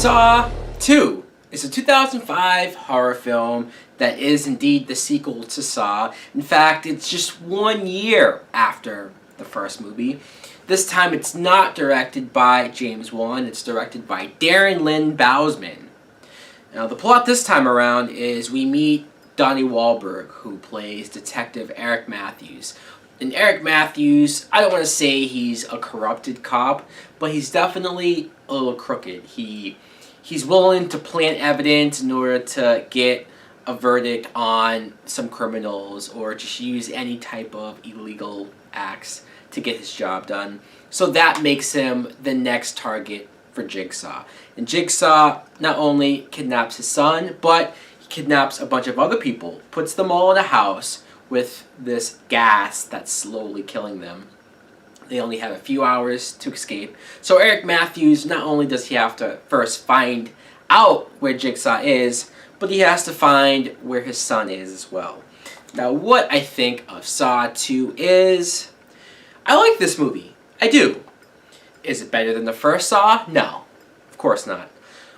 Saw 2 is a 2005 horror film that is indeed the sequel to Saw. In fact, it's just 1 year after the first movie. This time it's not directed by James Wan, it's directed by Darren Lynn Bousman. Now the plot this time around is we meet Donnie Wahlberg, who plays Detective Eric Matthews. And Eric Matthews, I don't want to say he's a corrupted cop, but he's definitely a little crooked. He's willing to plant evidence in order to get a verdict on some criminals or just use any type of illegal acts to get his job done. So that makes him the next target for Jigsaw. And Jigsaw not only kidnaps his son, but he kidnaps a bunch of other people, puts them all in a house with this gas that's slowly killing them. They only have a few hours to escape. So Eric Matthews, not only does he have to first find out where Jigsaw is, but he has to find where his son is as well. Now what I think of Saw 2 is, I like this movie. I do. Is it better than the first Saw? No, of course not.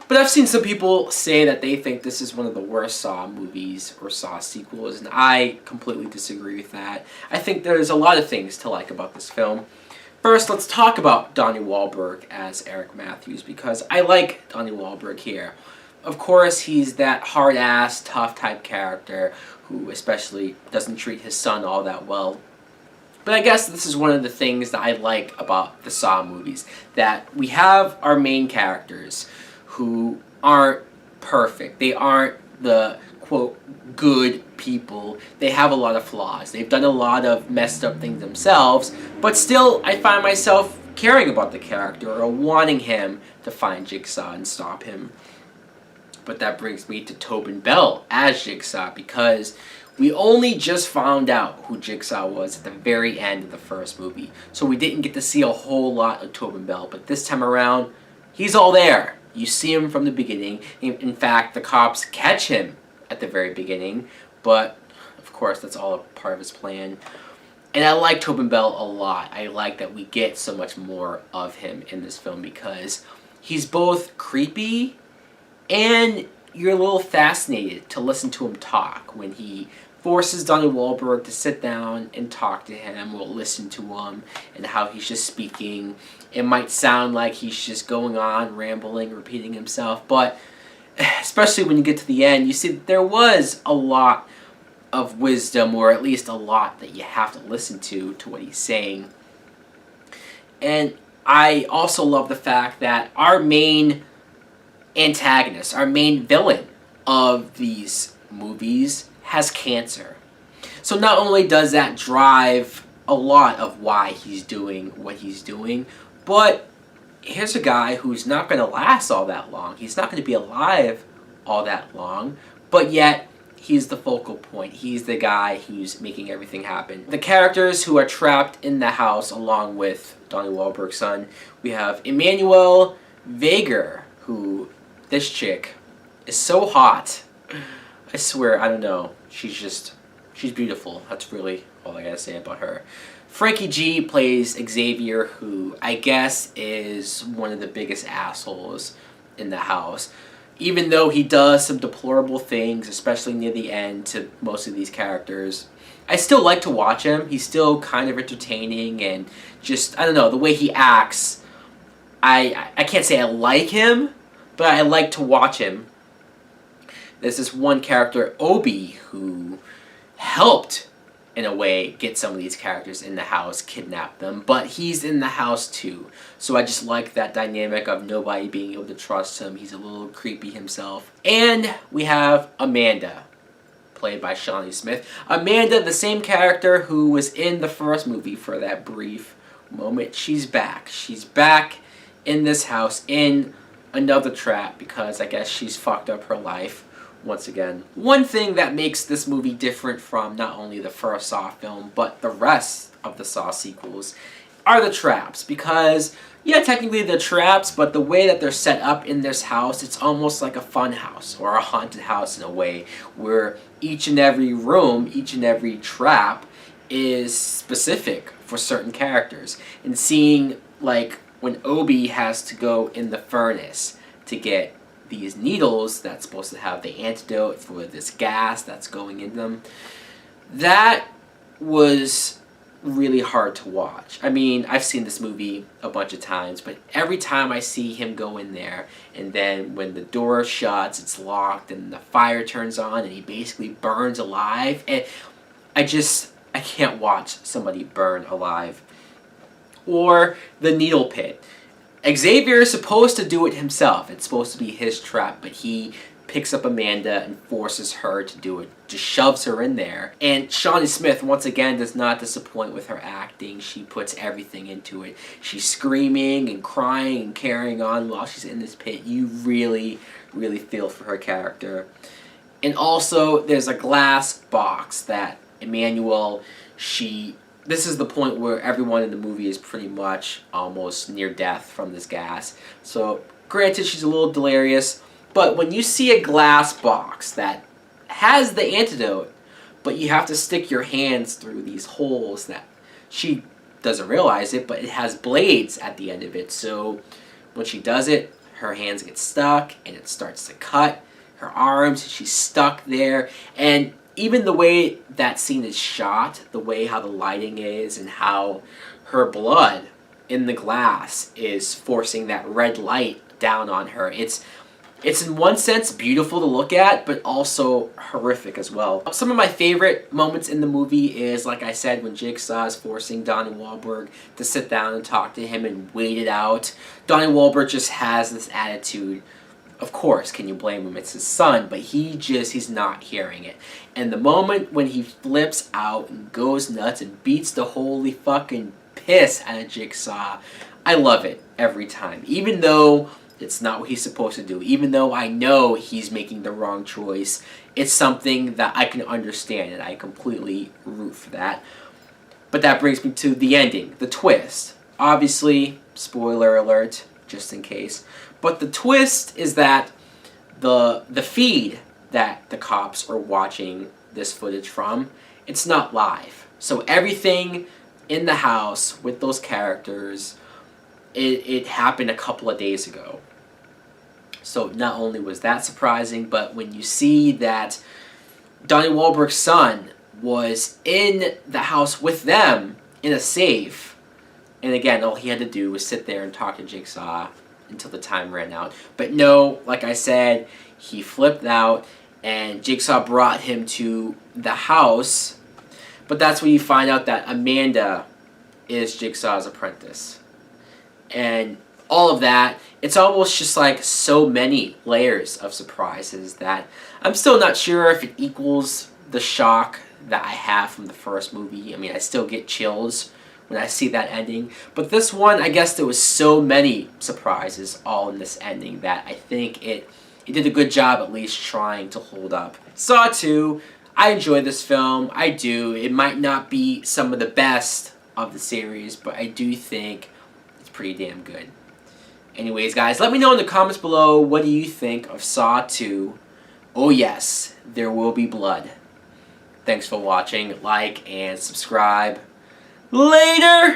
But I've seen some people say that they think this is one of the worst Saw movies or Saw sequels, and I completely disagree with that. I think there's a lot of things to like about this film. First, let's talk about Donnie Wahlberg as Eric Matthews, because I like Donnie Wahlberg here. Of course, he's that hard-ass, tough-type character who especially doesn't treat his son all that well. But I guess this is one of the things that I like about the Saw movies, that we have our main characters who aren't perfect. They aren't the, quote, good people. They have a lot of flaws. They've done a lot of messed up things themselves, but still I find myself caring about the character or wanting him to find Jigsaw and stop him. But that brings me to Tobin Bell as Jigsaw, because we only just found out who Jigsaw was at the very end of the first movie. So we didn't get to see a whole lot of Tobin Bell, but this time around, he's all there. You see him from the beginning. In fact, the cops catch him at the very beginning, but of course that's all a part of his plan. And I like Tobin Bell a lot. I like that we get so much more of him in this film because he's both creepy and you're a little fascinated to listen to him talk when he forces Donnie Wahlberg to sit down and talk to him or listen to him and how he's just speaking. It might sound like he's just going on, rambling, repeating himself, but especially when you get to the end, you see that there was a lot of wisdom, or at least a lot that you have to listen to what he's saying. And I also love the fact that our main antagonist, our main villain of these movies has cancer. So not only does that drive a lot of why he's doing what he's doing, but here's a guy who's not going to last all that long. He's not going to be alive all that long, but yet he's the focal point. He's the guy who's making everything happen. The characters who are trapped in the house along with Donnie Wahlberg's son, we have Emmanuelle Vager, who, this chick, is so hot. I swear, I don't know. She's beautiful. That's really all I gotta say about her. Frankie G plays Xavier, who I guess is one of the biggest assholes in the house. Even though he does some deplorable things, especially near the end to most of these characters, I still like to watch him. He's still kind of entertaining and just, I don't know, the way he acts. I can't say I like him, but I like to watch him. There's this one character, Obi, who helped, in a way, get some of these characters in the house, kidnap them, but he's in the house too. So I just like that dynamic of nobody being able to trust him. He's a little creepy himself. And we have Amanda, played by Shawnee Smith. Amanda, the same character who was in the first movie for that brief moment. She's back. She's back in this house in another trap because I guess she's fucked up her life once again. One thing that makes this movie different from not only the first Saw film, but the rest of the Saw sequels, are the traps. Because, yeah, technically they're traps, but the way that they're set up in this house, it's almost like a fun house, or a haunted house in a way, where each and every room, each and every trap is specific for certain characters. And seeing, like, when Obi has to go in the furnace to get these needles that's supposed to have the antidote for this gas that's going in them. That was really hard to watch. I mean, I've seen this movie a bunch of times, but every time I see him go in there, and then when the door shuts, it's locked, and the fire turns on, and he basically burns alive, and I can't watch somebody burn alive. Or the needle pit. Xavier is supposed to do it himself. It's supposed to be his trap, but he picks up Amanda and forces her to do it. Just shoves her in there. And Shawnee Smith, once again, does not disappoint with her acting. She puts everything into it. She's screaming and crying and carrying on while she's in this pit. You really, really feel for her character. And also, there's a glass box that Emmanuel, this is the point where everyone in the movie is pretty much almost near death from this gas. So, granted, she's a little delirious, but when you see a glass box that has the antidote, but you have to stick your hands through these holes that she doesn't realize it, but it has blades at the end of it. So when she does it, her hands get stuck and it starts to cut her arms. She's stuck there. And even the way that scene is shot, the way how the lighting is and how her blood in the glass is forcing that red light down on her. It's in one sense beautiful to look at, but also horrific as well. Some of my favorite moments in the movie is, like I said, when Jigsaw is forcing Donnie Wahlberg to sit down and talk to him and wait it out. Donnie Wahlberg just has this attitude. Of course, can you blame him? It's his son, but he's not hearing it. And the moment when he flips out and goes nuts and beats the holy fucking piss out of Jigsaw, I love it every time. Even though it's not what he's supposed to do. Even though I know he's making the wrong choice, it's something that I can understand, and I completely root for that. But that brings me to the ending, the twist. Obviously, spoiler alert, just in case. But the twist is that the feed that the cops are watching this footage from, it's not live. So everything in the house with those characters, it happened a couple of days ago. So not only was that surprising, but when you see that Donnie Wahlberg's son was in the house with them in a safe, and again, all he had to do was sit there and talk to Jigsaw until the time ran out. But no, like I said, he flipped out, and Jigsaw brought him to the house. But that's when you find out that Amanda is Jigsaw's apprentice. And all of that, it's almost just like so many layers of surprises that I'm still not sure if it equals the shock that I have from the first movie. I mean, I still get chills when I see that ending. But this one, I guess there was so many surprises all in this ending that I think it did a good job at least trying to hold up. Saw 2, I enjoyed this film. I do. It might not be some of the best of the series, but I do think it's pretty damn good. Anyways, guys, let me know in the comments below, what do you think of Saw 2? Oh yes, there will be blood. Thanks for watching. Like and subscribe. Later!